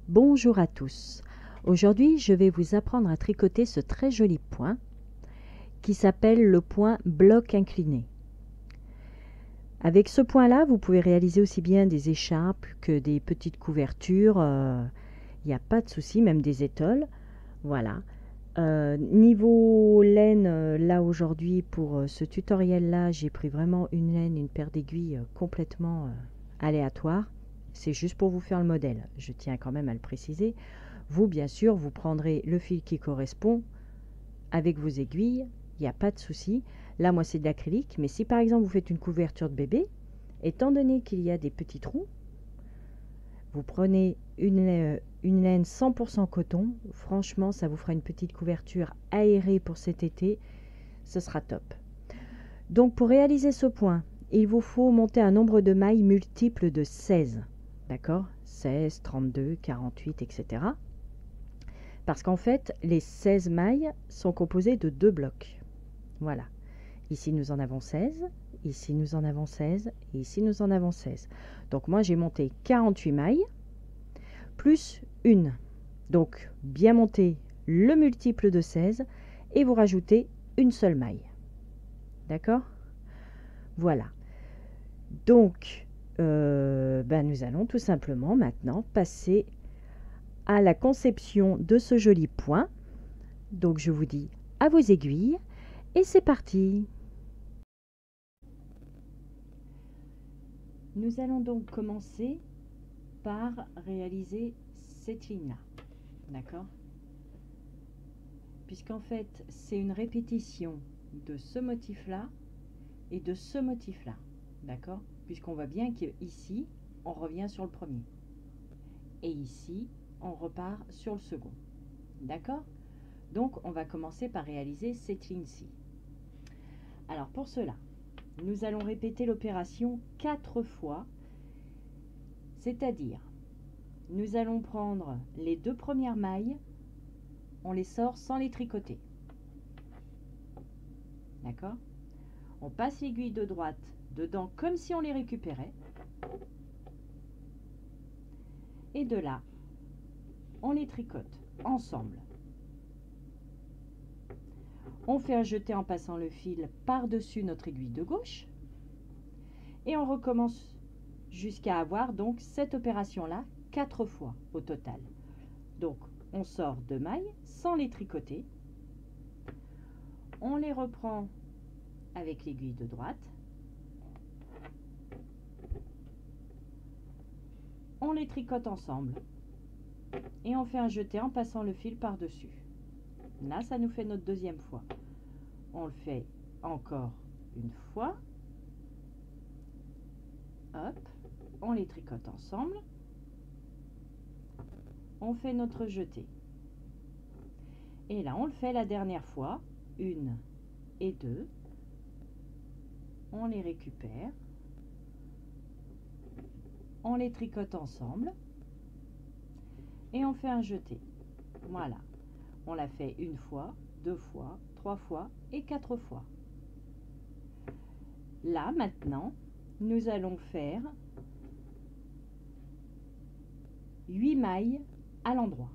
Bonjour à tous. Aujourd'hui, je vais vous apprendre à tricoter ce très joli point qui s'appelle le point bloc incliné. Avec ce point-là, vous pouvez réaliser aussi bien des écharpes que des petites couvertures. Il n'y a pas de souci, même des étoiles. Voilà. Niveau laine, là aujourd'hui pour ce tutoriel-là, j'ai pris vraiment une laine, une paire d'aiguilles complètement aléatoire. C'est juste pour vous faire le modèle. Je tiens quand même à le préciser. Vous, bien sûr, vous prendrez le fil qui correspond avec vos aiguilles, il n'y a pas de souci. Là, moi, c'est de l'acrylique, mais si par exemple vous faites une couverture de bébé, étant donné qu'il y a des petits trous, vous prenez une laine 100% coton. Franchement, ça vous fera une petite couverture aérée pour cet été. Ce sera top. Donc, pour réaliser ce point, il vous faut monter un nombre de mailles multiple de 16. D'accord? 16, 32, 48, etc. Parce qu'en fait, les 16 mailles sont composées de 2 blocs. Voilà. Ici, nous en avons 16. Ici, nous en avons 16. Et ici, nous en avons 16. Donc, moi, j'ai monté 48 mailles, plus une. Donc, bien monter le multiple de 16 et vous rajoutez une seule maille. D'accord? Voilà. Donc, nous allons tout simplement maintenant passer à la conception de ce joli point. Donc, je vous dis à vos aiguilles et c'est parti! Nous allons donc commencer par réaliser cette ligne-là, d'accord? Puisqu'en fait, c'est une répétition de ce motif-là et de ce motif-là, d'accord? Puisqu'on voit bien qu'ici, on revient sur le premier. Et ici, on repart sur le second, d'accord? Donc, on va commencer par réaliser cette ligne-ci. Alors, pour cela, nous allons répéter l'opération 4 fois, c'est-à-dire, nous allons prendre les 2 premières mailles, on les sort sans les tricoter. D'accord? On passe l'aiguille de droite dedans comme si on les récupérait. Et de là, on les tricote ensemble. On fait un jeté en passant le fil par-dessus notre aiguille de gauche. Et on recommence jusqu'à avoir donc cette opération-là 4 fois au total. Donc, on sort 2 mailles sans les tricoter. On les reprend avec l'aiguille de droite. On les tricote ensemble. Et on fait un jeté en passant le fil par-dessus. Là, ça nous fait notre deuxième fois. On le fait encore une fois. Hop, on les tricote ensemble. On fait notre jeté. Et là, on le fait la dernière fois. 1 et 2. On les récupère. On les tricote ensemble. Et on fait un jeté. Voilà. On l'a fait une fois, 2 fois, 3 fois et 4 fois. Là, maintenant, nous allons faire 8 mailles à l'endroit.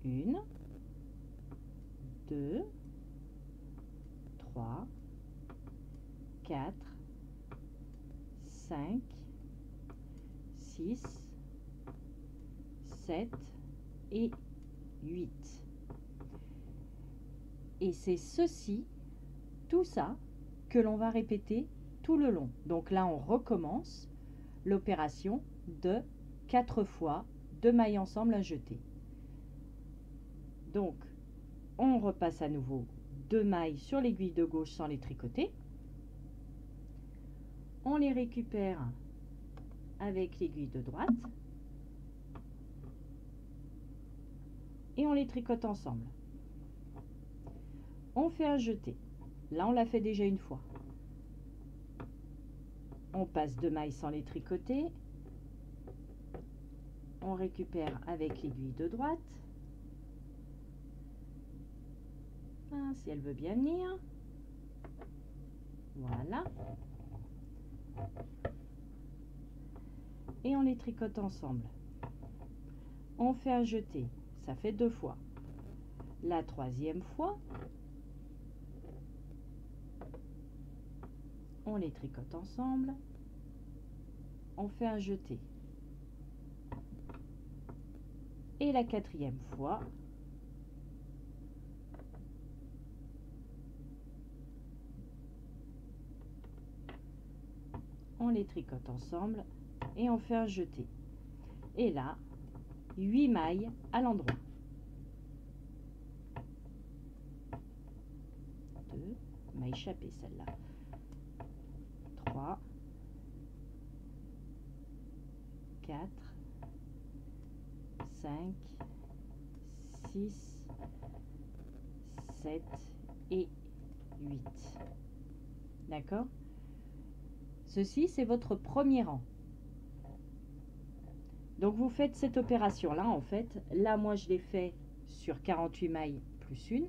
1, 2, 3, 4, 5, 6, 7 et 8. Et c'est ceci, tout ça, que l'on va répéter tout le long. Donc là, on recommence l'opération de 4 fois 2 mailles ensemble à jeter. Donc, on repasse à nouveau 2 mailles sur l'aiguille de gauche sans les tricoter. On les récupère avec l'aiguille de droite. Et on les tricote ensemble. On fait un jeté. Là, on l'a fait déjà une fois. On passe 2 mailles sans les tricoter. On récupère avec l'aiguille de droite. Ah, si elle veut bien venir. Voilà. Et on les tricote ensemble. on fait un jeté, ça fait 2 fois. La troisième fois, on les tricote ensemble, on fait un jeté. Et la quatrième fois, on les tricote ensemble et on fait un jeté. Et là, 8 mailles à l'endroit. 2, m'a échappé celle-là. 3, 4, 5, 6, 7 et 8. D'accord? Ceci, c'est votre premier rang. Donc, vous faites cette opération-là, en fait. Là, moi, je l'ai fait sur 48 mailles plus une.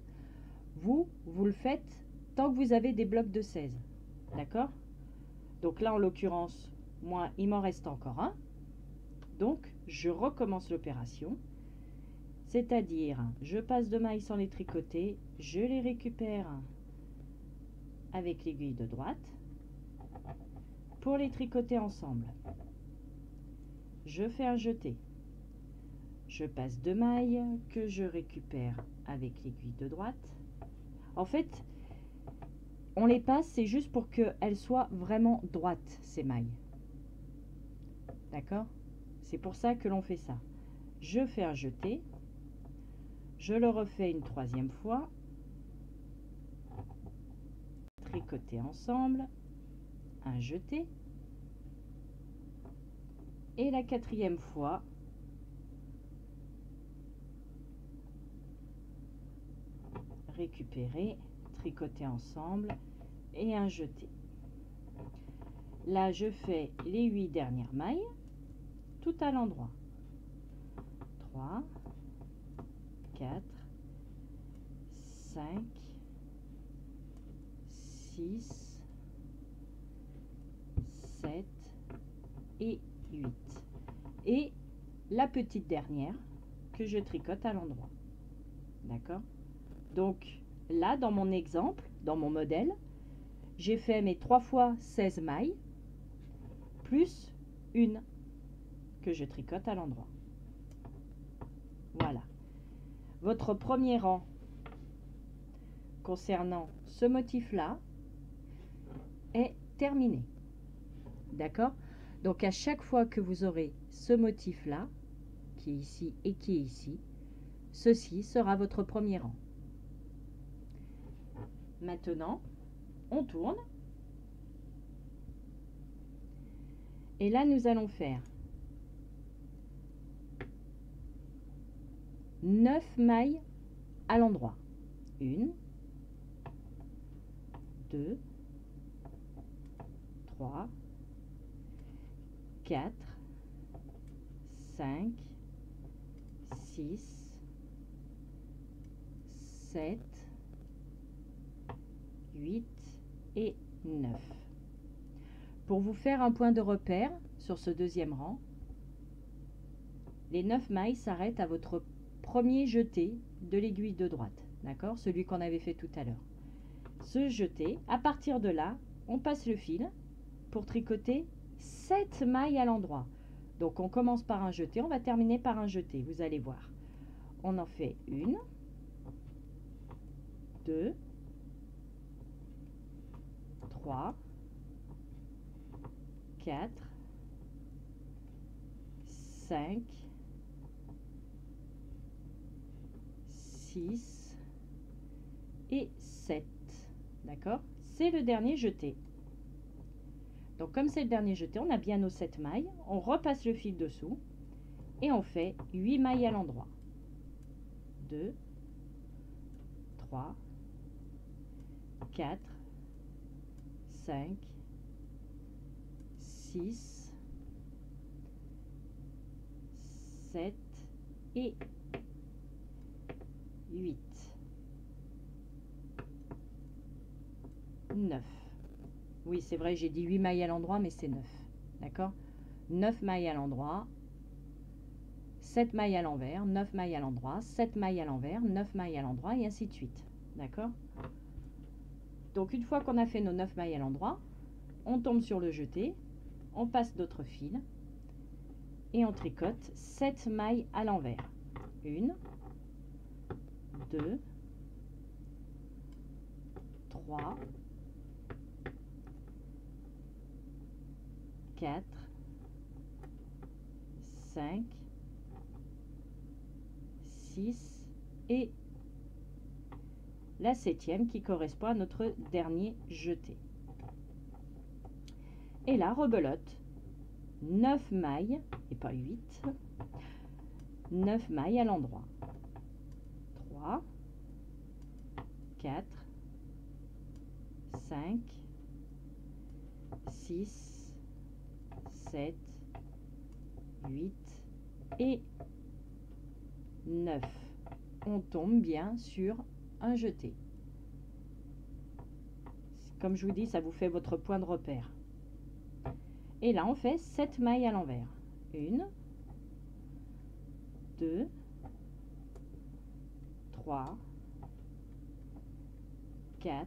Vous le faites tant que vous avez des blocs de 16. D'accord? Donc là, en l'occurrence, moi, il m'en reste encore un. Donc, je recommence l'opération. C'est-à-dire, je passe 2 mailles sans les tricoter, je les récupère avec l'aiguille de droite pour les tricoter ensemble. Je fais un jeté. Je passe 2 mailles que je récupère avec l'aiguille de droite. En fait, on les passe, c'est juste pour qu'elles soient vraiment droites, ces mailles. D'accord? C'est pour ça que l'on fait ça. Je fais un jeté. Je le refais une troisième fois. Tricoter ensemble. Un jeté. Et la quatrième fois, récupérer, tricoter ensemble et un jeté. Là, je fais les 8 dernières mailles, tout à l'endroit. 3, 4, 5, 6, 7 et 8. Et la petite dernière que je tricote à l'endroit. D'accord? Donc là, dans mon exemple, dans mon modèle, j'ai fait mes 3 fois 16 mailles, plus une que je tricote à l'endroit. Voilà. Votre premier rang concernant ce motif-là est terminé. D'accord? Donc à chaque fois que vous aurez ce motif-là, qui est ici et qui est ici, ceci sera votre premier rang. Maintenant, on tourne. Et là, nous allons faire 9 mailles à l'endroit. 1, 2, 3, 4, 5, 6, 7, 8 et 9. Pour vous faire un point de repère sur ce deuxième rang, les 9 mailles s'arrêtent à votre premier jeté de l'aiguille de droite, d'accord, celui qu'on avait fait tout à l'heure. Ce jeté, à partir de là, on passe le fil pour tricoter 7 mailles à l'endroit. Donc on commence par un jeté, on va terminer par un jeté, vous allez voir. On en fait 1, 2, 3, 4, 5, 6 et 7. D'accord? C'est le dernier jeté. Donc comme c'est le dernier jeté, on a bien nos 7 mailles. On repasse le fil dessous et on fait 8 mailles à l'endroit. 2, 3, 4, 5, 6, 7 et 8. 9. Oui, c'est vrai, j'ai dit 8 mailles à l'endroit, mais c'est 9. D'accord? 9 mailles à l'endroit, 7 mailles à l'envers, 9 mailles à l'endroit, 7 mailles à l'envers, 9 mailles à l'endroit et ainsi de suite. D'accord? Donc une fois qu'on a fait nos 9 mailles à l'endroit, on tombe sur le jeté, on passe d'autres fils et on tricote 7 mailles à l'envers. 1, 2, 3, 4, 5, 6 et la 7e qui correspond à notre dernier jeté. Et là, rebelote 9 mailles, et pas 8, 9 mailles à l'endroit. 3, 4, 5, 6, 7, 8 et 9. On tombe bien sur un jeté. Comme je vous dis, ça vous fait votre point de repère. Et là, on fait 7 mailles à l'envers. 1, 2, 3, 4,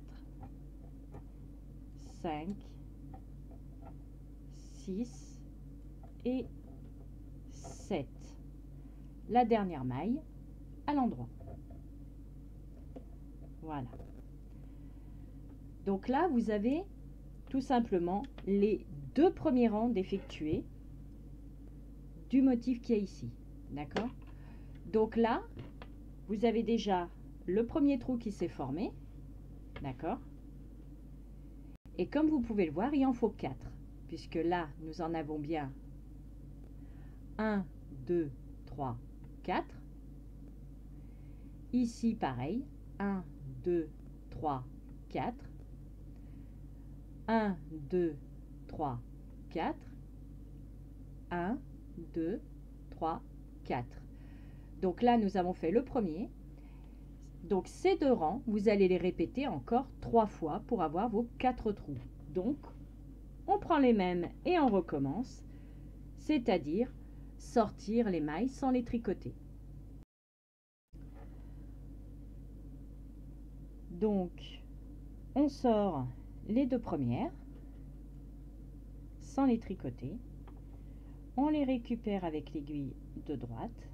5, 6 et 7. La dernière maille à l'endroit. Voilà. Donc là, vous avez tout simplement les 2 premiers rangs d'effectués du motif qu'il y a ici. D'accord? Donc là, vous avez déjà le premier trou qui s'est formé. D'accord? Et comme vous pouvez le voir, il en faut 4. Puisque là, nous en avons bien 1, 2, 3, 4. Ici, pareil. 1, 2, 3, 4. 1, 2, 3, 4. 1, 2, 3, 4. Donc là, nous avons fait le premier. Donc ces 2 rangs, vous allez les répéter encore 3 fois pour avoir vos 4 trous. Donc, on prend les mêmes et on recommence, c'est-à-dire sortir les mailles sans les tricoter. Donc, on sort les 2 premières sans les tricoter. On les récupère avec l'aiguille de droite.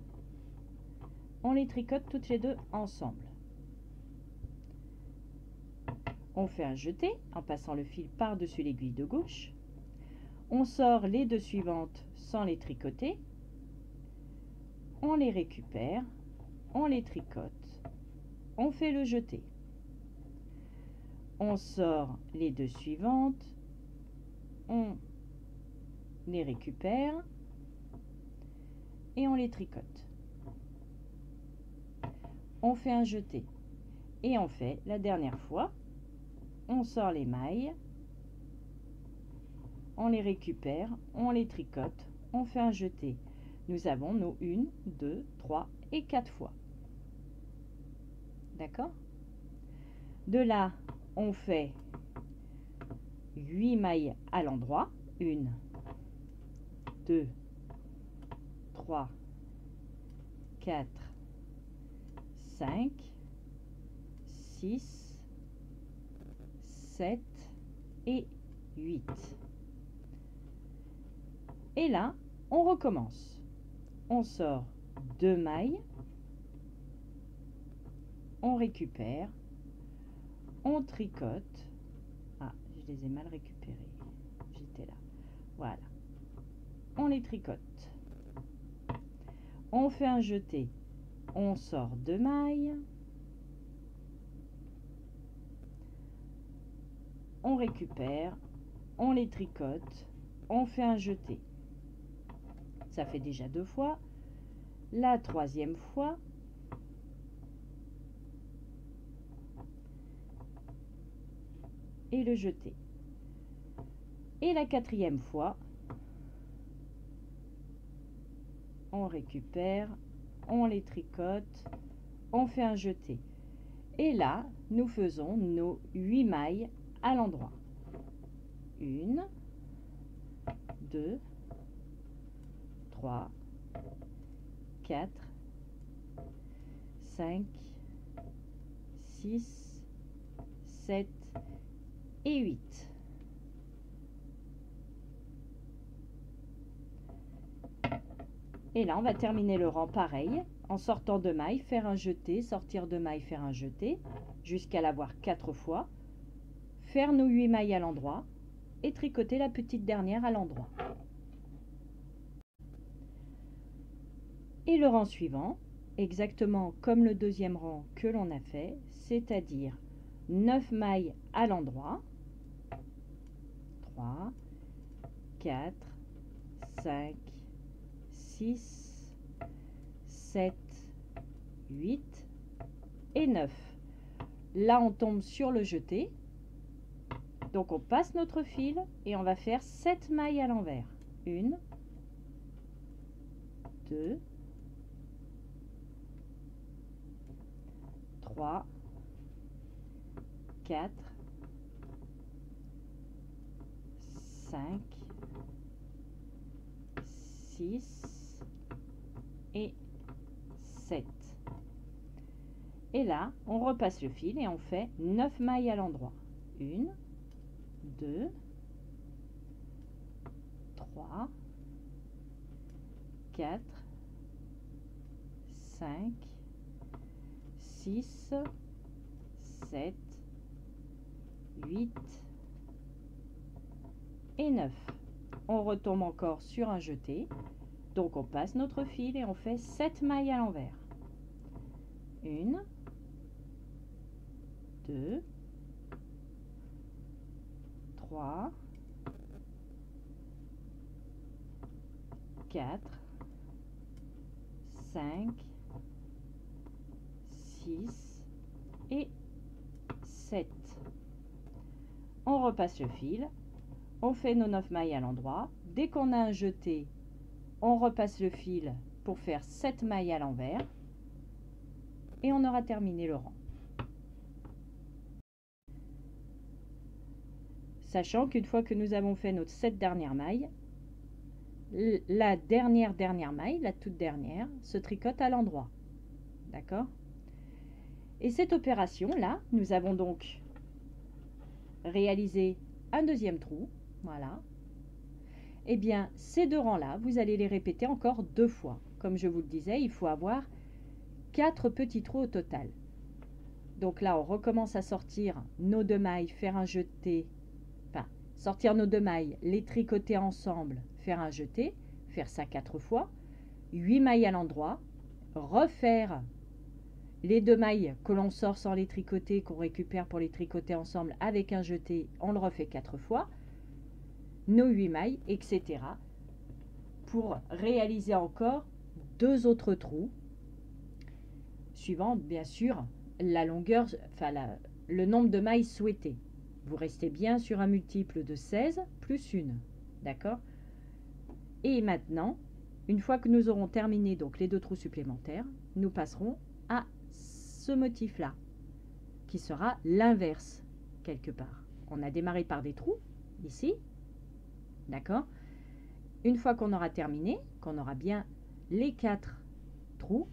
On les tricote toutes les 2 ensemble. On fait un jeté en passant le fil par-dessus l'aiguille de gauche. On sort les 2 suivantes sans les tricoter. On les récupère. On les tricote. On fait le jeté. On sort les 2 suivantes. On les récupère. Et on les tricote. On fait un jeté. Et on fait la dernière fois. On sort les mailles, on les récupère, on les tricote, on fait un jeté. Nous avons nos 1, 2, 3 et 4 fois. D'accord? De là, on fait 8 mailles à l'endroit. 1, 2, 3, 4, 5, 6, 7 et 8. Et là, on recommence. On sort 2 mailles, on récupère, on tricote. Ah, je les ai mal récupérés. J'étais là. Voilà. On les tricote. On fait un jeté. On sort 2 mailles. On récupère, on les tricote, on fait un jeté. Ça fait déjà 2 fois. La 3e fois, et le jeté. Et la 4e fois, on récupère, on les tricote, on fait un jeté. Et là, nous faisons nos 8 mailles à l'endroit. 1, 2, 3, 4, 5, 6, 7 et 8. Et là, on va terminer le rang pareil, en sortant de maille, faire un jeté, sortir de maille, faire un jeté, jusqu'à l'avoir 4 fois, faire nos 8 mailles à l'endroit et tricoter la petite dernière à l'endroit. Et le rang suivant, exactement comme le deuxième rang que l'on a fait, c'est-à-dire 9 mailles à l'endroit, 3, 4, 5, 6, 7, 8 et 9. Là, on tombe sur le jeté. Donc, on passe notre fil et on va faire 7 mailles à l'envers. 1, 2, 3, 4, 5, 6 et 7. Et là, on repasse le fil et on fait 9 mailles à l'endroit. 1, 2, 3, 4, 5, 6, 7, 8 et 9. On retombe encore sur un jeté. Donc on passe notre fil et on fait 7 mailles à l'envers. 1, 2, 3, 4, 5, 6 et 7. On repasse le fil, on fait nos 9 mailles à l'endroit. Dès qu'on a un jeté, on repasse le fil pour faire 7 mailles à l'envers et on aura terminé le rang. Sachant qu'une fois que nous avons fait notre 7 dernières mailles, la dernière maille, la toute dernière, se tricote à l'endroit. D'accord? Et cette opération-là, nous avons donc réalisé un deuxième trou. Voilà. Eh bien, ces deux rangs-là, vous allez les répéter encore 2 fois. Comme je vous le disais, il faut avoir 4 petits trous au total. Donc là, on recommence à sortir nos 2 mailles, faire un jeté, enfin, sortir nos 2 mailles, les tricoter ensemble, faire un jeté, faire ça 4 fois, 8 mailles à l'endroit, refaire les 2 mailles que l'on sort sans les tricoter, qu'on récupère pour les tricoter ensemble avec un jeté, on le refait 4 fois, nos 8 mailles, etc. pour réaliser encore 2 autres trous, suivant bien sûr la longueur, enfin le nombre de mailles souhaitées. Vous restez bien sur un multiple de 16 plus 1, d'accord? Et maintenant, une fois que nous aurons terminé donc les 2 trous supplémentaires, nous passerons à ce motif-là, qui sera l'inverse quelque part. On a démarré par des trous, ici, d'accord? Une fois qu'on aura terminé, qu'on aura bien les 4 trous,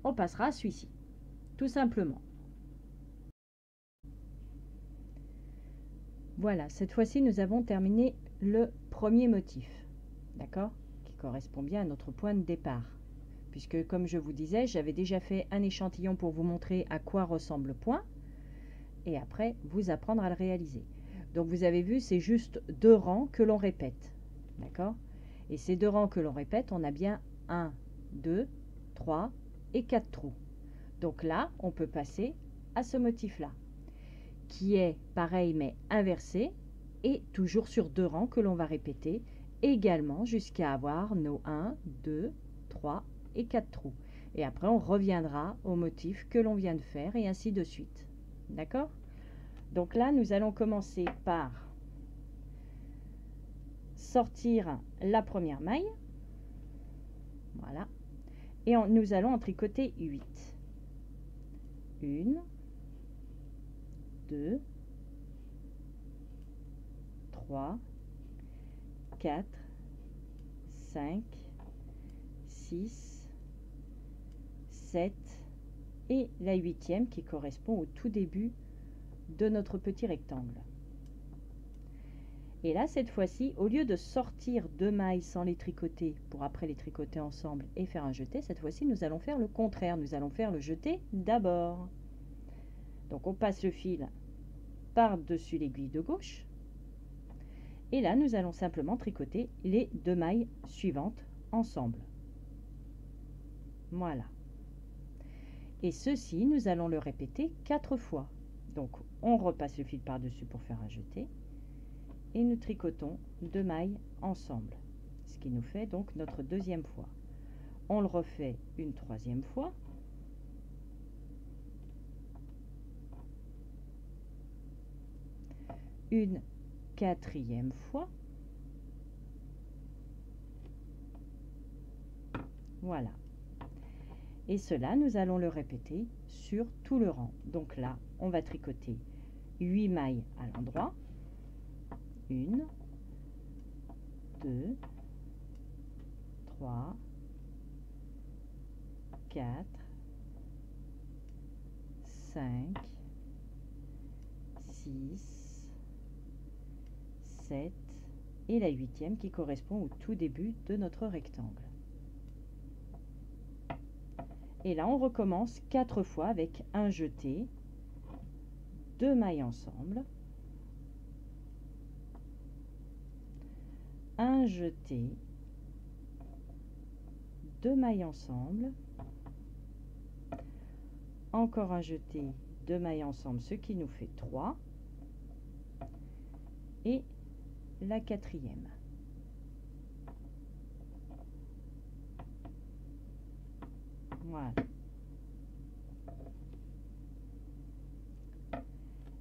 on passera à celui-ci, tout simplement. Voilà, cette fois-ci, nous avons terminé le premier motif, d'accord, qui correspond bien à notre point de départ. Puisque, comme je vous disais, j'avais déjà fait un échantillon pour vous montrer à quoi ressemble le point, et après, vous apprendre à le réaliser. Donc, vous avez vu, c'est juste 2 rangs que l'on répète, d'accord? Et ces 2 rangs que l'on répète, on a bien 1, 2, 3 et 4 trous. Donc là, on peut passer à ce motif-là, qui est pareil mais inversé, et toujours sur 2 rangs que l'on va répéter, également jusqu'à avoir nos 1, 2, 3 et 4 trous. Et après, on reviendra au motif que l'on vient de faire, et ainsi de suite. D'accord? Donc là, nous allons commencer par sortir la première maille. Voilà. Et nous allons en tricoter 8. 1, 2, 3, 4, 5, 6, 7 et la 8e qui correspond au tout début de notre petit rectangle. Et là, cette fois-ci, au lieu de sortir 2 mailles sans les tricoter pour après les tricoter ensemble et faire un jeté, cette fois-ci, nous allons faire le contraire. Nous allons faire le jeté d'abord. Donc, on passe le fil par-dessus l'aiguille de gauche. Et là, nous allons simplement tricoter les 2 mailles suivantes ensemble. Voilà. Et ceci, nous allons le répéter 4 fois. Donc, on repasse le fil par-dessus pour faire un jeté. Et nous tricotons 2 mailles ensemble. Ce qui nous fait donc notre deuxième fois. On le refait une troisième fois. Une quatrième fois. Voilà. Et cela, nous allons le répéter sur tout le rang. Donc là, on va tricoter 8 mailles à l'endroit. 1, 2, 3, 4, 5, 6, 7 et la 8e qui correspond au tout début de notre rectangle. Et là, on recommence 4 fois avec un jeté, 2 mailles ensemble, un jeté, 2 mailles ensemble, encore un jeté, 2 mailles ensemble, ce qui nous fait 3, et la 4e. Voilà.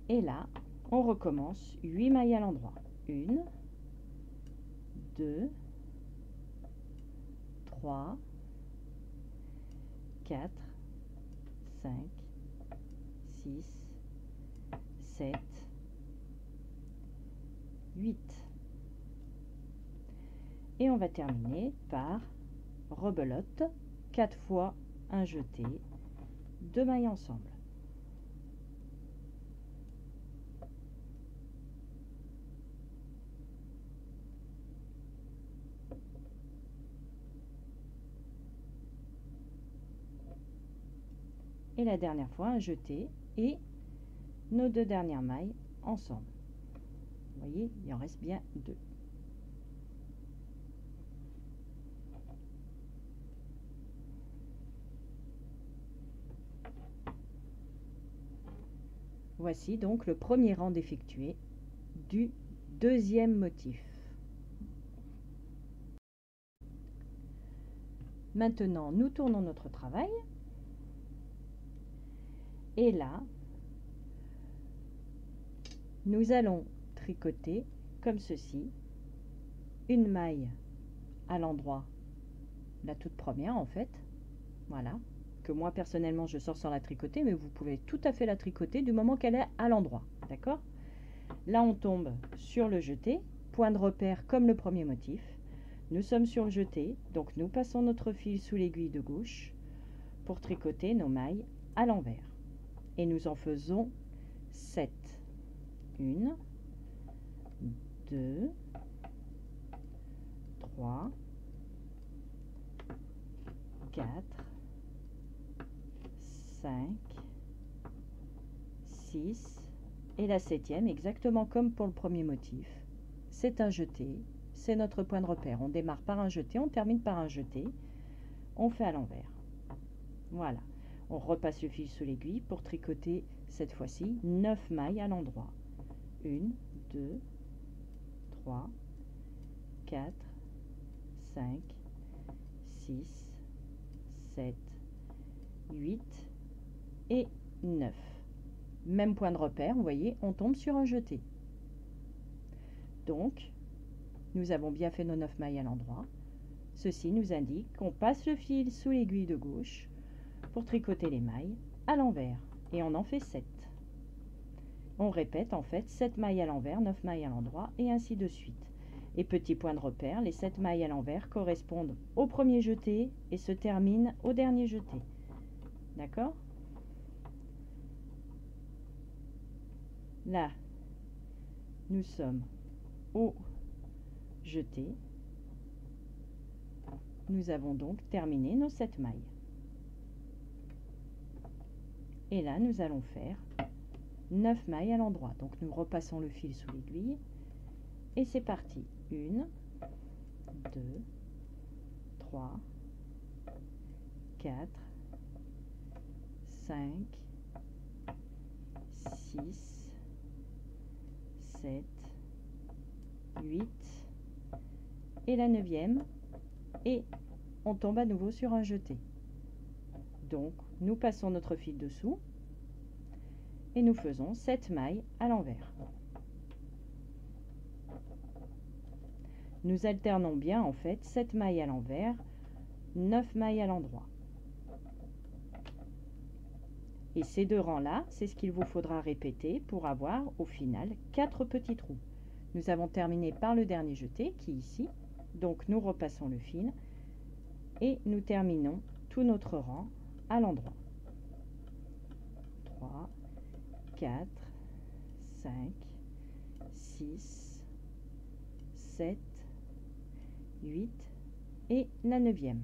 Et là, on recommence 8 mailles à l'endroit. 1, 2, 3, 4, 5, 6, 7, 8. Et on va terminer par rebelote, 4 fois un jeté, 2 mailles ensemble. Et la dernière fois, un jeté et nos 2 dernières mailles ensemble. Vous voyez, il en reste bien 2. Voici donc le premier rang d'effectué du deuxième motif. Maintenant, nous tournons notre travail. Et là, nous allons tricoter comme ceci, une maille à l'endroit, la toute première en fait, voilà, que moi personnellement je sors sans la tricoter, mais vous pouvez tout à fait la tricoter du moment qu'elle est à l'endroit, d'accord? Là on tombe sur le jeté, point de repère comme le premier motif, nous sommes sur le jeté, donc nous passons notre fil sous l'aiguille de gauche pour tricoter nos mailles à l'envers. Et nous en faisons 7. 1, 2, 3, 4, 5, 6 et la 7e, exactement comme pour le premier motif. C'est un jeté, c'est notre point de repère. On démarre par un jeté, on termine par un jeté, on fait à l'envers. Voilà. On repasse le fil sous l'aiguille pour tricoter cette fois-ci 9 mailles à l'endroit. 1, 2, 3, 4, 5, 6, 7, 8 et 9. Même point de repère, vous voyez, on tombe sur un jeté. Donc, nous avons bien fait nos 9 mailles à l'endroit. Ceci nous indique qu'on passe le fil sous l'aiguille de gauche pour tricoter les mailles à l'envers. Et on en fait 7. On répète en fait 7 mailles à l'envers, 9 mailles à l'endroit et ainsi de suite. Et petit point de repère, les 7 mailles à l'envers correspondent au premier jeté et se terminent au dernier jeté. D'accord? Là, nous sommes au jeté. Nous avons donc terminé nos 7 mailles. Et là, nous allons faire 9 mailles à l'endroit. Donc, nous repassons le fil sous l'aiguille. Et c'est parti. 1, 2, 3, 4, 5, 6, 7, 8 et la 9e. Et on tombe à nouveau sur un jeté. Donc, nous passons notre fil dessous et nous faisons 7 mailles à l'envers. Nous alternons bien en fait 7 mailles à l'envers, 9 mailles à l'endroit. Et ces deux rangs-là, c'est ce qu'il vous faudra répéter pour avoir au final 4 petits trous. Nous avons terminé par le dernier jeté qui est ici. Donc nous repassons le fil et nous terminons tout notre rang à l'endroit. 3, 4, 5, 6, 7, 8 et la 9e.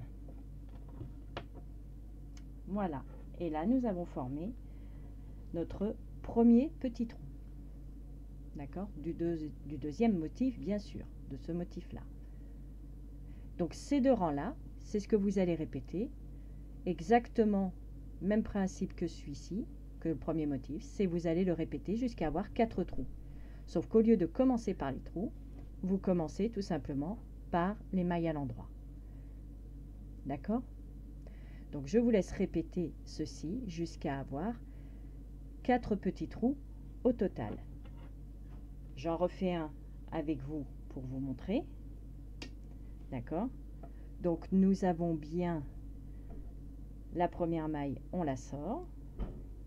Voilà. Et là, nous avons formé notre premier petit trou. D'accord? Du deuxième motif, bien sûr, de ce motif-là. Donc, ces deux rangs-là, c'est ce que vous allez répéter. Exactement, même principe que celui-ci, que le premier motif, c'est vous allez le répéter jusqu'à avoir 4 trous. Sauf qu'au lieu de commencer par les trous, vous commencez tout simplement par les mailles à l'endroit. D'accord? Donc, je vous laisse répéter ceci jusqu'à avoir 4 petits trous au total. J'en refais un avec vous pour vous montrer. D'accord? Donc, nous avons bien la première maille, on la sort.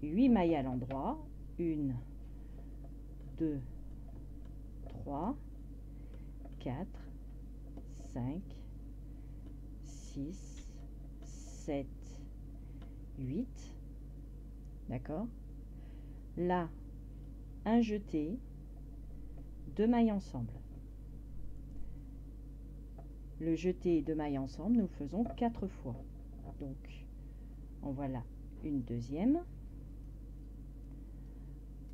8 mailles à l'endroit. 1, 2, 3, 4, 5, 6, 7, 8. D'accord? Là, un jeté, 2 mailles ensemble. Le jeté et 2 mailles ensemble, nous le faisons 4 fois. Donc, en voilà une deuxième.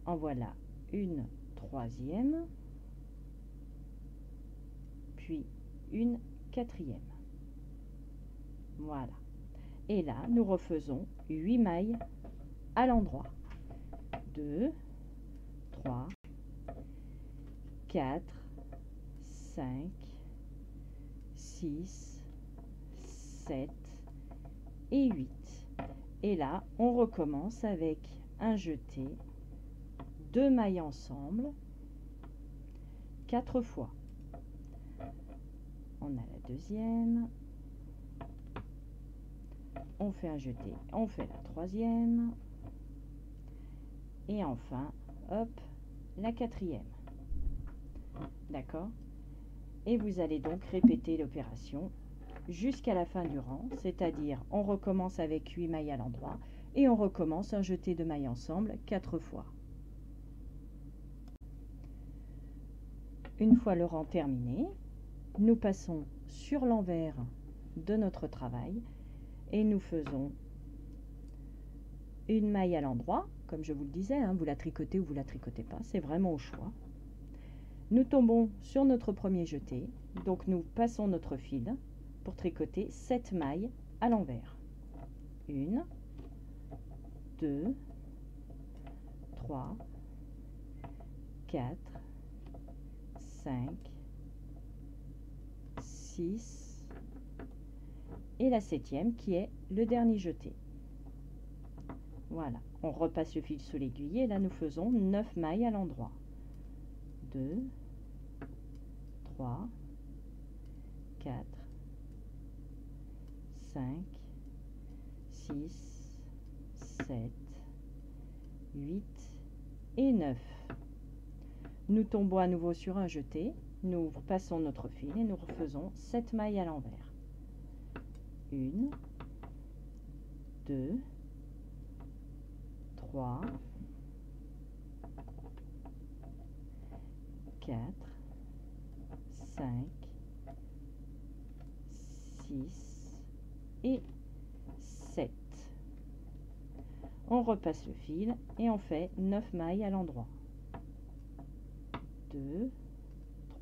En voilà une troisième. Puis une quatrième. Voilà. Et là, nous refaisons 8 mailles à l'endroit. 2, 3, 4, 5, 6, 7 et 8. Et là, on recommence avec un jeté, 2 mailles ensemble, 4 fois. On a la deuxième. On fait un jeté, on fait la troisième. Et enfin, hop, la quatrième. D'accord? Et vous allez donc répéter l'opération jusqu'à la fin du rang, c'est-à-dire on recommence avec 8 mailles à l'endroit et on recommence un jeté de mailles ensemble 4 fois. Une fois le rang terminé, nous passons sur l'envers de notre travail et nous faisons une maille à l'endroit, comme je vous le disais, hein, vous la tricotez ou vous la tricotez pas, c'est vraiment au choix. Nous tombons sur notre premier jeté, donc nous passons notre fil pour tricoter 7 mailles à l'envers. 1, 2, 3, 4, 5, 6 et la 7e qui est le dernier jeté. Voilà, on repasse le fil sous l'aiguille et là nous faisons 9 mailles à l'endroit. 2, 3, 4, 5, 6, 7, 8 et 9. Nous tombons à nouveau sur un jeté, nous passons notre fil et nous refaisons 7 mailles à l'envers. 1, 2, 3, 4, 5, 6 et 7. On repasse le fil et on fait 9 mailles à l'endroit. 2,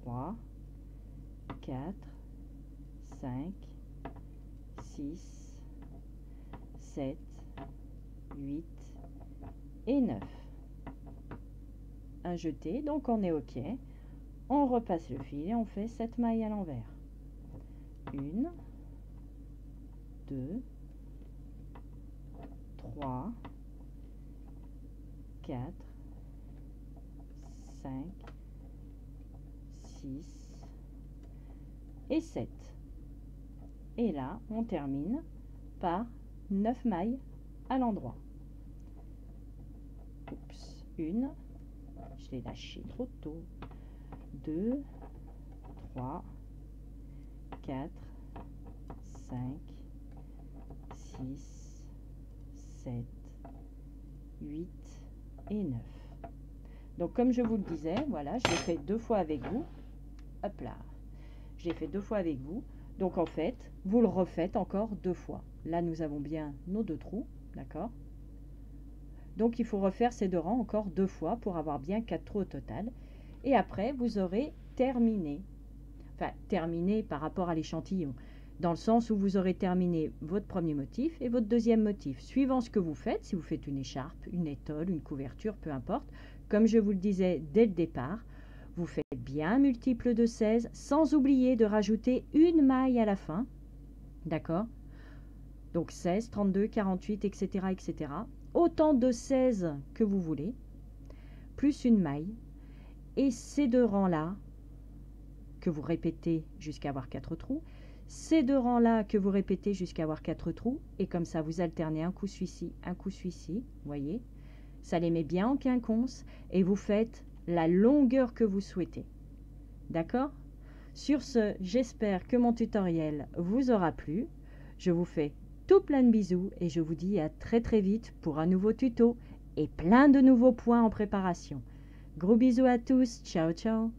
3, 4, 5, 6, 7, 8 et 9. Un jeté, donc on est OK. On repasse le fil et on fait 7 mailles à l'envers. 1, 2, 3, 4, 5, 6 et 7. Et là, on termine par 9 mailles à l'endroit. Oups, 1, je l'ai lâché trop tôt. 2, 3, 4, 5, 6, 7, 8 et 9. Donc comme je vous le disais, voilà, je l'ai fait 2 fois avec vous. Hop là, je l'ai fait 2 fois avec vous. Donc en fait, vous le refaites encore 2 fois. Là, nous avons bien nos 2 trous, d'accord? Donc il faut refaire ces 2 rangs encore 2 fois pour avoir bien 4 trous au total. Et après, vous aurez terminé. Enfin, terminé par rapport à l'échantillon. Dans le sens où vous aurez terminé votre premier motif et votre deuxième motif. Suivant ce que vous faites, si vous faites une écharpe, une étole, une couverture, peu importe. Comme je vous le disais dès le départ, vous faites bien un multiple de 16 sans oublier de rajouter une maille à la fin. D'accord? Donc 16, 32, 48, etc., etc. Autant de 16 que vous voulez, plus une maille. Et ces 2 rangs-là, que vous répétez jusqu'à avoir 4 trous, ces 2 rangs-là que vous répétez jusqu'à avoir 4 trous, et comme ça, vous alternez un coup celui-ci, un coup celui-ci, voyez? Ça les met bien en quinconce, et vous faites la longueur que vous souhaitez. D'accord? Sur ce, j'espère que mon tutoriel vous aura plu. Je vous fais tout plein de bisous, et je vous dis à très très vite pour un nouveau tuto, et plein de nouveaux points en préparation. Gros bisous à tous, ciao ciao!